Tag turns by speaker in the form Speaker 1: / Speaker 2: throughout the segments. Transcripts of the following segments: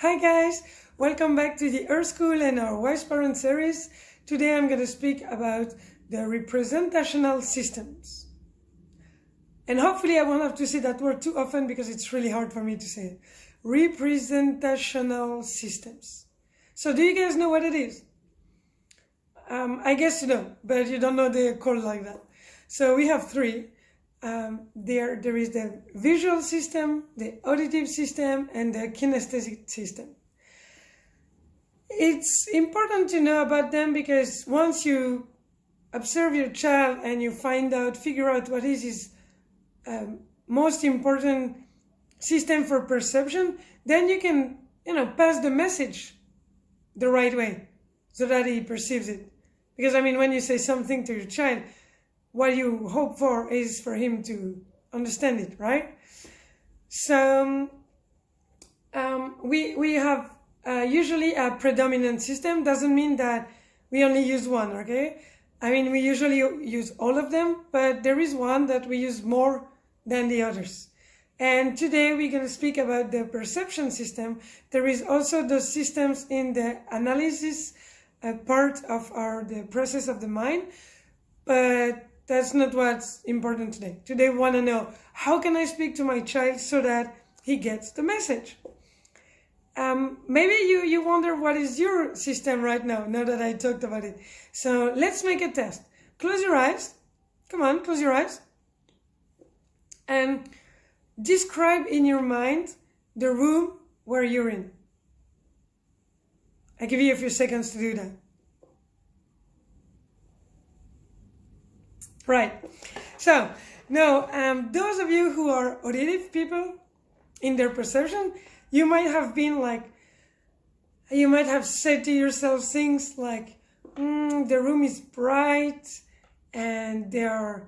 Speaker 1: Hi guys, welcome back to the Earth School and our Wise Parent series. Today I'm going to speak about the representational systems. And hopefully I won't have to say that word too often because it's really hard for me to say it. Representational systems. So do you guys know what it is? I guess you know, but you don't know they're called like that. So we have three. There is the visual system, the auditive system, and the kinesthetic system. It's important to know about them because once you observe your child and you figure out what is his most important system for perception, then you can, pass the message the right way so that he perceives it. Because when you say something to your child, what you hope for is for him to understand it, right? So we have usually a predominant system. Doesn't mean that we only use one, okay? We usually use all of them, but there is one that we use more than the others. And today we're going to speak about the perception system. There is also those systems in the analysis part of the process of the mind, but that's not what's important today. Today we want to know, how can I speak to my child so that he gets the message? Maybe you wonder what is your system right now that I talked about it. So let's make a test. Close your eyes. Come on, close your eyes. And describe in your mind the room where you're in. I give you a few seconds to do that. Right. So now, those of you who are auditive people in their perception, you might have said to yourself things like, the room is bright and there are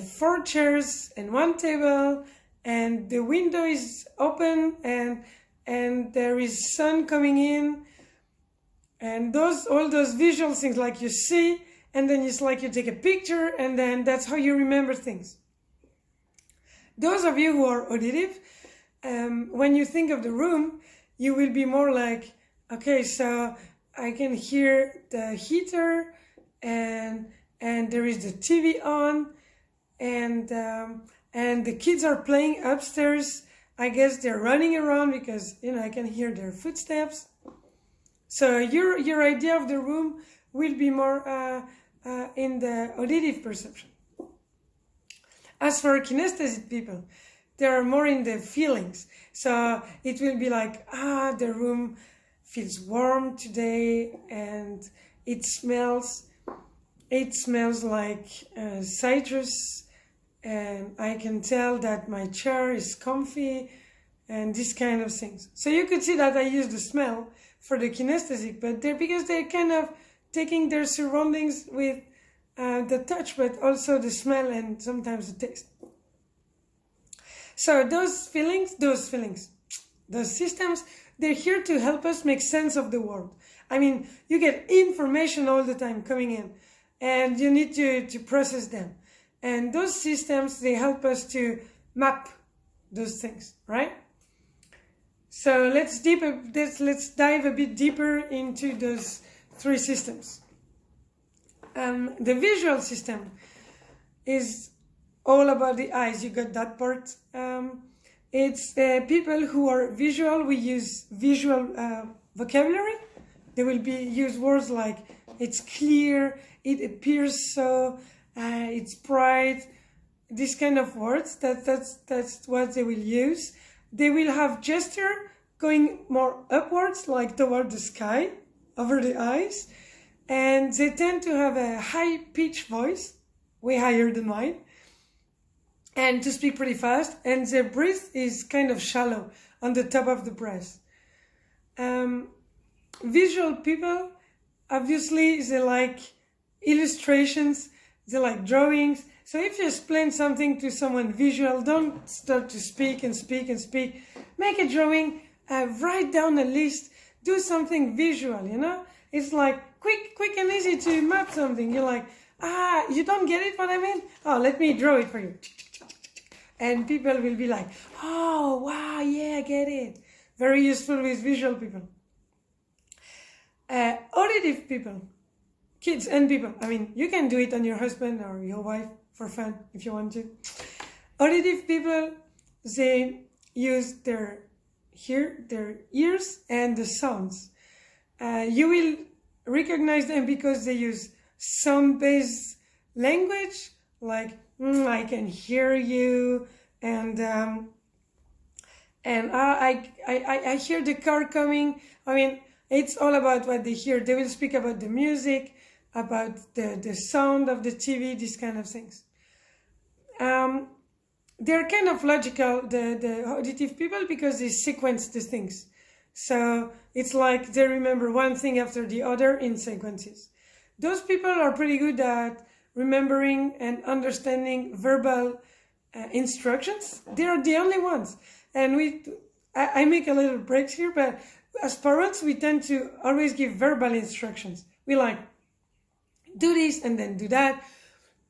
Speaker 1: 4 chairs and 1 table and the window is open and there is sun coming in, and all those visual things like you see. And then it's like you take a picture and then that's how you remember things. Those of you who are auditive, when you think of the room, you will be more like, okay, so I can hear the heater and there is the TV on and the kids are playing upstairs. I guess they're running around because, I can hear their footsteps. So your idea of the room will be more in the auditive perception. As for kinesthetic people, they are more in the feelings. So it will be like, the room feels warm today and it smells like citrus, and I can tell that my chair is comfy and these kind of things. So you could see that I use the smell for the kinesthetic, but because they're kind of taking their surroundings with the touch, but also the smell and sometimes the taste. So those systems, they're here to help us make sense of the world. You get information all the time coming in, and you need to process them. And those systems, they help us to map those things, right? So let's dive a bit deeper into those 3 systems. The visual system is all about the eyes. You got that part. It's people who are visual. We use visual vocabulary. They will use words like it's clear, it appears so, it's bright. These kind of words. That's what they will use. They will have gesture going more upwards, like toward the sky, over the eyes. And they tend to have a high-pitched voice, way higher than mine, and to speak pretty fast. And their breath is kind of shallow on the top of the breath. Visual people, obviously, they like illustrations, they like drawings. So if you explain something to someone visual, don't start to speak and speak and speak. Make a drawing, write down a list, do something visual, It's like quick and easy to map something. You're like, you don't get it what I mean? Oh, let me draw it for you. And people will be like, oh, wow, yeah, I get it. very useful with visual people. Auditive people, kids and people, I mean, you can do it on your husband or your wife for fun if you want to. Auditive people, they use their ears and the sounds. You will recognize them because they use sound-based language, like I can hear you, and I hear the car coming. I mean, it's all about what they hear. They will speak about the music, about the sound of the TV, these kind of things. They're kind of logical, the auditive people, because they sequence the things. So it's like they remember one thing after the other in sequences. Those people are pretty good at remembering and understanding verbal instructions. They are the only ones. And I make a little breaks here, but as parents, we tend to always give verbal instructions. We like, do this and then do that.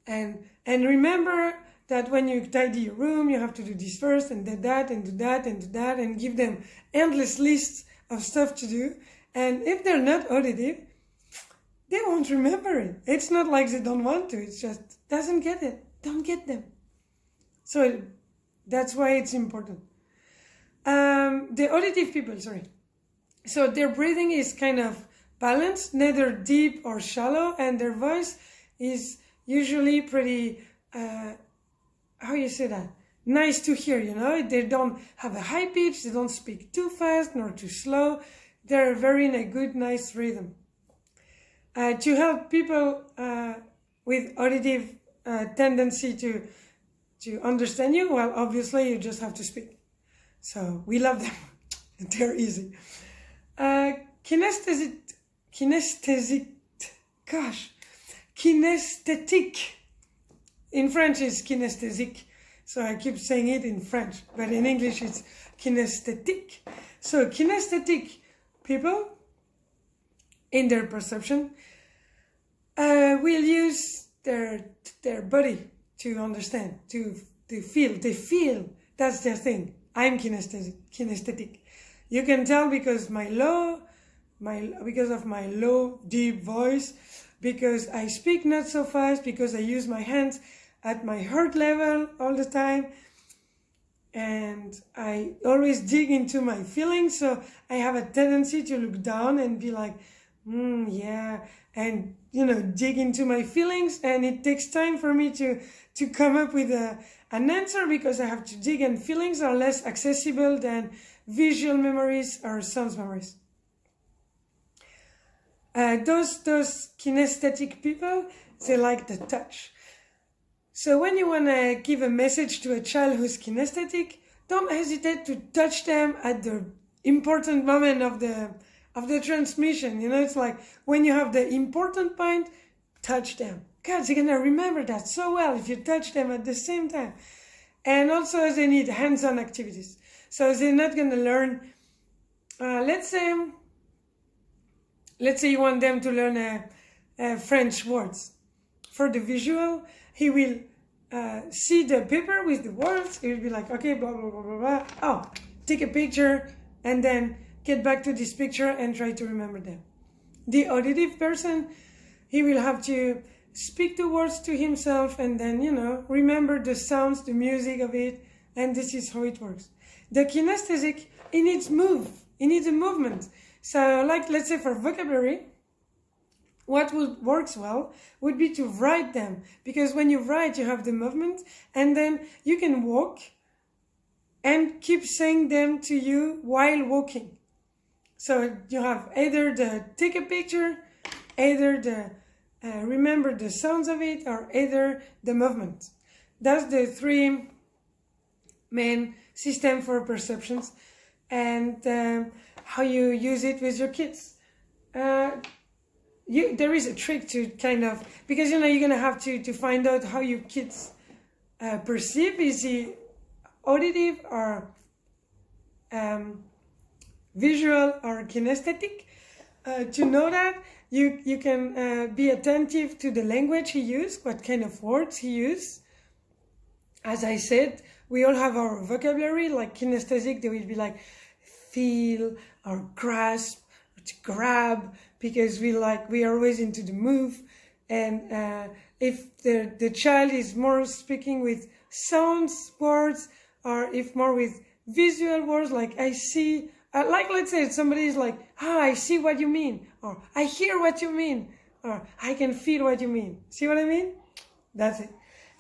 Speaker 1: And remember that when you tidy your room, you have to do this first and then that and do that and do that, and give them endless lists of stuff to do. And if they're not auditive, they won't remember it. It's not like they don't want to. It's just doesn't get it. Don't get them. So that's why it's important. The auditive people, sorry. So their breathing is kind of balanced, neither deep or shallow, and their voice is usually pretty, how you say that? Nice to hear, you know? They don't have a high pitch, they don't speak too fast nor too slow. They're very in a good, nice rhythm. To help people with auditive tendency to understand you, well, obviously you just have to speak. So we love them. They're easy. Kinesthetic. In French it's kinesthetic. So I keep saying it in French, but in English it's kinesthetic. So kinesthetic people, in their perception, will use their body to understand, to feel. They feel. That's their thing. I'm kinesthetic. You can tell because of my low, deep voice, because I speak not so fast, because I use my hands at my heart level all the time, and I always dig into my feelings, so I have a tendency to look down and be like, yeah, and, you know, dig into my feelings, and it takes time for me to come up with an answer, because I have to dig, and feelings are less accessible than visual memories or sounds memories. Those kinesthetic people, they like the touch. So when you want to give a message to a child who's kinesthetic, don't hesitate to touch them at the important moment of the transmission. You know, it's like when you have the important point, touch them. God, they're going to remember that so well if you touch them at the same time. And also they need hands-on activities. So they're not going to learn, let's say you want them to learn French words. For the visual, he will see the paper with the words. He will be like, okay, blah, blah, blah, blah, blah. Oh, take a picture and then get back to this picture and try to remember them. The auditive person, he will have to speak the words to himself and then, you know, remember the sounds, the music of it, and this is how it works. The kinesthetic, it needs a movement. So, like, let's say for vocabulary, what works well would be to write them, because when you write, you have the movement, and then you can walk and keep saying them to you while walking. So you have either the take a picture, either the remember the sounds of it, or either the movement. That's the three main systems for perceptions, and how you use it with your kids. There is a trick to kind of, because you know you're gonna have to find out how your kids perceive. Is he auditive or visual or kinesthetic? To know that, you can be attentive to the language he uses, what kind of words he uses. As I said, we all have our vocabulary. Like kinesthetic, they will be like, feel or grasp or to grab, because we are always into the move. And if the child is more speaking with sounds words, or if more with visual words, like I see, like let's say somebody is like, I see what you mean, or I hear what you mean, or I can feel what you mean. See what I mean? That's it.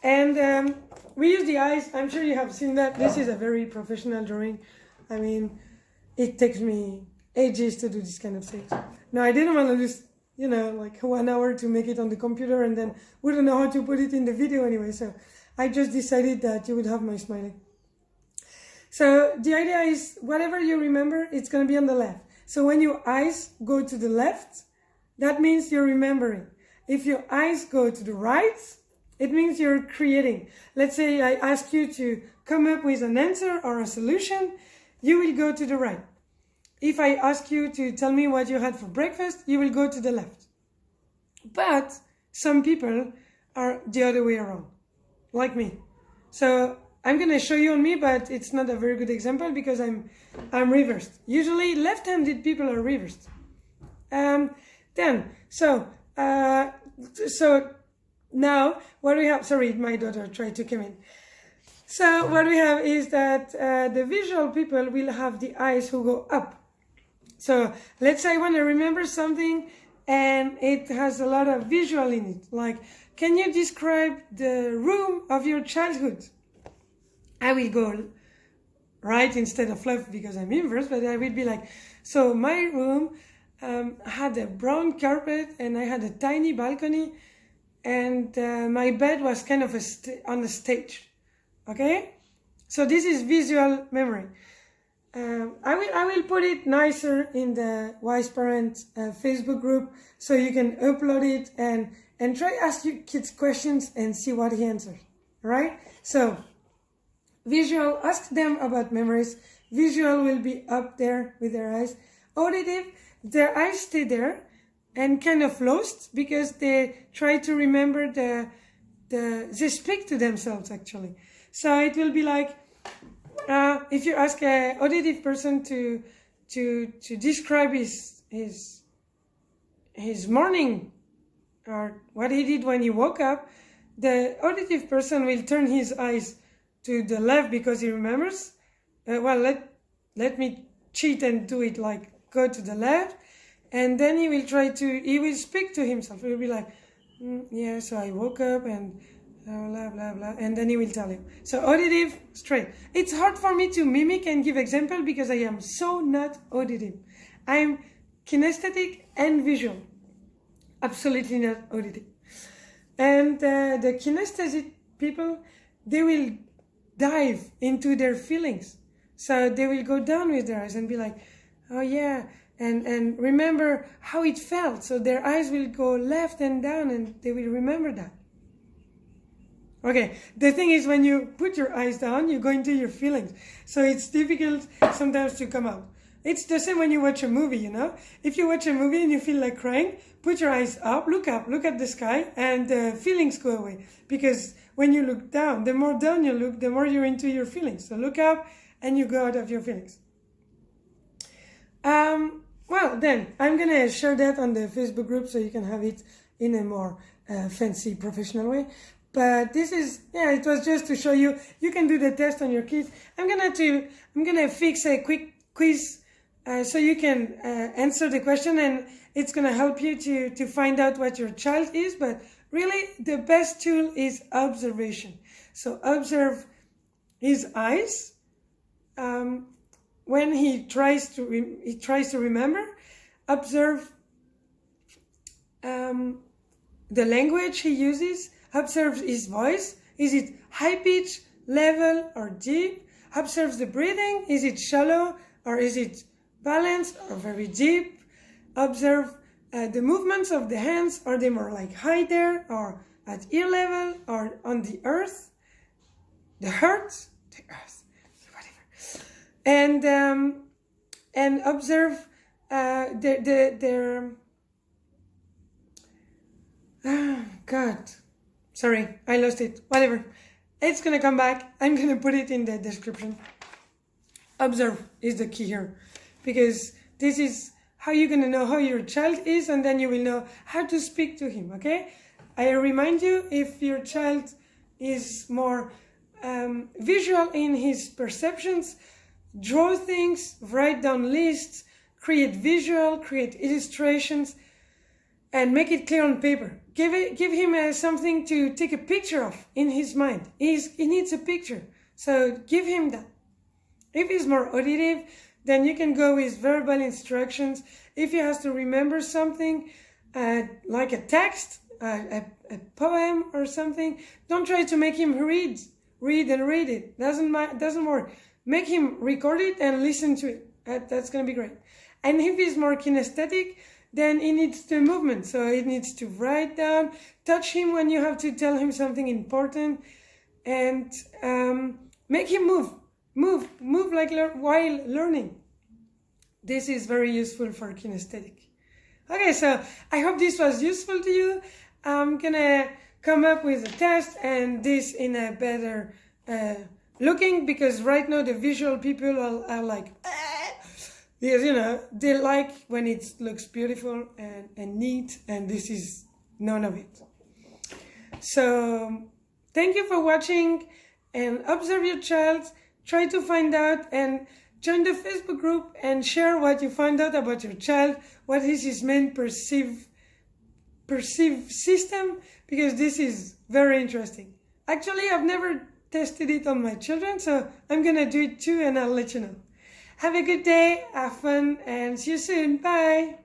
Speaker 1: And we use the eyes. I'm sure you have seen that. This is a very professional drawing. I mean, it takes me ages to do this kind of things. No, I didn't want to lose, like 1 hour to make it on the computer, and then we don't know how to put it in the video anyway. So I just decided that you would have my smiley. So the idea is whatever you remember, it's going to be on the left. So when your eyes go to the left, that means you're remembering. If your eyes go to the right, it means you're creating. Let's say I ask you to come up with an answer or a solution, you will go to the right. If I ask you to tell me what you had for breakfast, you will go to the left. But some people are the other way around, like me. So I'm going to show you on me, but it's not a very good example because I'm reversed. Usually left-handed people are reversed. So now what we have, sorry, my daughter tried to come in. So what we have is that the visual people will have the eyes who go up. So let's say I want to remember something and it has a lot of visual in it. Like, can you describe the room of your childhood? I will go right instead of left because I'm inverse, but I will be like, so my room had a brown carpet and I had a tiny balcony, and my bed was kind of on the stage. Okay? So this is visual memory. I will put it nicer in the Wise Parents Facebook group so you can upload it and try ask your kids questions and see what he answers. Right? So visual, ask them about memories. Visual will be up there with their eyes. Auditive, their eyes stay there and kind of lost because they try to remember they speak to themselves actually. So it will be like, if you ask an auditive person to describe his morning or what he did when he woke up, the auditive person will turn his eyes to the left because he remembers. Let me cheat and do it, like go to the left, and then he will speak to himself. He will be like, yeah, so I woke up and blah, blah, blah, and then he will tell you. So auditive, straight. It's hard for me to mimic and give example because I am so not auditive. I'm kinesthetic and visual. Absolutely not auditive. And the kinesthetic people, they will dive into their feelings. So they will go down with their eyes and be like, oh yeah, and remember how it felt. So their eyes will go left and down and they will remember that. Okay, the thing is when you put your eyes down, you go into your feelings. So it's difficult sometimes to come out. It's the same when you watch a movie, If you watch a movie and you feel like crying, put your eyes up, look at the sky, and the feelings go away. Because when you look down, the more down you look, the more you're into your feelings. So look up and you go out of your feelings. Well, then, I'm going to share that on the Facebook group so you can have it in a more fancy, professional way. But this is, it was just to show you. You can do the test on your kids. I'm gonna fix a quick quiz so you can answer the question, and it's gonna help you to find out what your child is. But really, the best tool is observation. So observe his eyes when he tries to remember. Observe the language he uses. Observe his voice. Is it high pitch, level, or deep? Observe the breathing. Is it shallow or is it balanced or very deep? Observe the movements of the hands. Are they more like high there or at ear level or on the earth? The earth, whatever. And observe their God. Sorry, I lost it. Whatever. It's gonna come back. I'm gonna put it in the description. Observe is the key here. because this is how you're going to know how your child is, and then you will know how to speak to him, okay? I remind you, if your child is more visual in his perceptions, draw things, write down lists, create visual, create illustrations, and make it clear on paper. Give him something to take a picture of in his mind. He needs a picture, so give him that. If he's more auditive, then you can go with verbal instructions. If he has to remember something, like a text, a poem or something, don't try to make him read it. Doesn't work. Make him record it and listen to it. That's going to be great. And if he's more kinesthetic, then he needs the movement. So he needs to write down, touch him when you have to tell him something important, and make him move like while learning. This is very useful for kinesthetic. Okay, so I hope this was useful to you. I'm gonna come up with a test and this in a better looking, because right now the visual people are like, because, you know, they like when it looks beautiful and neat, and this is none of it. So thank you for watching, and observe your child, try to find out, and join the Facebook group and share what you find out about your child, what is his main perceive system, because this is very interesting. Actually, I've never tested it on my children, so I'm gonna do it too, and I'll let you know. Have a good day, have fun, and see you soon. Bye!